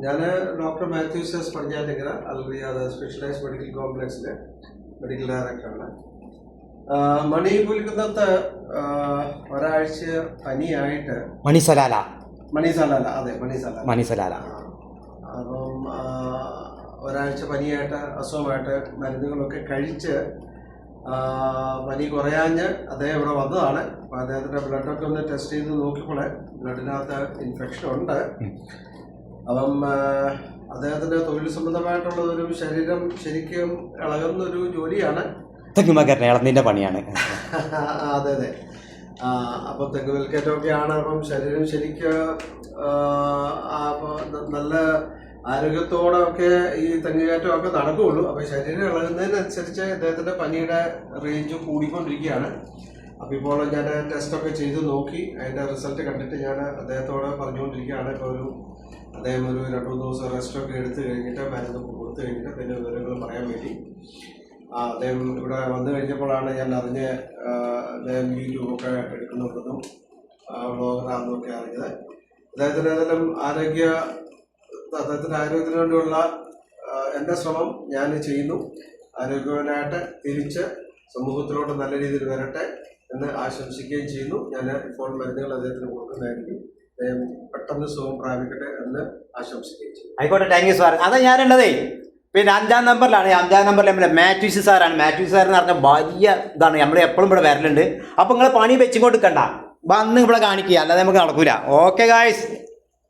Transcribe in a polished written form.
ഞാൻ doctor Mathews S Padinjattinkara Al Riyadh specialised medical കോംപ്ലക്സിലെ medical ഡയറക്ടറാണ്. മണി പുലിക്കുന്നത്ത് ഒരാഴ്ച പനിയായിട്ട് മണിസലാല അതെ മണിസലാല. അപ്പം ഒരാഴ്ച പനിയായിട്ട് അസുഖമായിട്ട് മരുന്നുകളൊക്കെ കഴിച്ച് പനി കുറയാഞ്ഞ് അദ്ദേഹം ഇവിടെ വന്നതാണ്. അപ്പോൾ അദ്ദേഹത്തിൻ്റെ ബ്ലഡൊക്കെ ഒന്ന് ടെസ്റ്റ് ചെയ്ത് നോക്കിയപ്പോൾ ബ്ലഡിനകത്ത് ഇൻഫെക്ഷൻ ഉണ്ട്. അപ്പം അദ്ദേഹത്തിൻ്റെ തൊഴിൽ സംബന്ധമായിട്ടുള്ള ഒരു ശരീരം ശരിക്കും ഇളകുന്നൊരു ജോലിയാണ്. ഇളന്നിൻ്റെ പണിയാണ്. അതെ. അപ്പോൾ തെങ്ങ് വിൽക്കറ്റമൊക്കെയാണ്. അപ്പം ശരീരം ശരിക്കും നല്ല ആരോഗ്യത്തോടെ ഒക്കെ ഈ തെങ്ങുകയറ്റമൊക്കെ നടക്കുകയുള്ളൂ. അപ്പോൾ ശരീരം ഇളകുന്നതിനനുസരിച്ച് അദ്ദേഹത്തിൻ്റെ പനിയുടെ റേഞ്ച് കൂടിക്കൊണ്ടിരിക്കുകയാണ്. അപ്പോൾ ഇപ്പോൾ ഞാൻ ടെസ്റ്റൊക്കെ ചെയ്ത് നോക്കി അതിൻ്റെ റിസൾട്ട് കണ്ടിട്ട് ഞാൻ അദ്ദേഹത്തോട് പറഞ്ഞുകൊണ്ടിരിക്കുകയാണ്. ഇപ്പോൾ അദ്ദേഹം ഒരു 2-3 ദിവസം റെസ്റ്റൊക്കെ എടുത്തു കഴിഞ്ഞിട്ട് മരുന്ന് കൊടുത്തു കഴിഞ്ഞിട്ട് പിന്നെ വിവരങ്ങൾ പറയാൻ വേണ്ടി അദ്ദേഹം ഇവിടെ വന്നു കഴിഞ്ഞപ്പോഴാണ് ഞാൻ അറിഞ്ഞ് അദ്ദേഹം യൂട്യൂബൊക്കെ എടുക്കുന്നുണ്ടെന്നും വ്ളോഗറാണെന്നൊക്കെ അറിഞ്ഞത്. അദ്ദേഹത്തിൻ്റെ ഏതെങ്കിലും അദ്ദേഹത്തിൻ്റെ ആരോഗ്യത്തിന് വേണ്ടിയുള്ള എൻ്റെ ശ്രമം ഞാൻ ചെയ്യുന്നു. ആരോഗ്യവാനായിട്ട് തിരിച്ച് സമൂഹത്തിലോട്ട് നല്ല രീതിയിൽ വരട്ടെ എന്ന് ആശംസിക്കുകയും ചെയ്യുന്നു. ഞാൻ ഇപ്പോൾ മരുന്നുകൾ അദ്ദേഹത്തിന് കൊടുക്കുന്നതായിരിക്കും. പെട്ടെന്ന് സുഖം പ്രാപിക്കട്ടെ എന്ന് ആശംസിക്കുകയും ചെയ്യും. ആയിക്കോട്ടെ, താങ്ക് യു സാർ. അതാ ഞാനുള്ളതേ. പിന്നെ 5-ാം നമ്പറിലാണ്. 5-ാം നമ്പറിൽ നമ്മുടെ മാത്യൂസ് സാറാണ്. മാത്യൂസ് സാർ എന്ന് പറഞ്ഞാൽ വലിയ ഇതാണ്. നമ്മൾ എപ്പോഴും ഇവിടെ വരലുണ്ട്. അപ്പോൾ നിങ്ങൾ പണി വെച്ചും കൊടുക്കണ്ട, വന്ന് ഇവിടെ കാണിക്കുക, അല്ലാതെ നമുക്ക് നടക്കൂല. Okay guys.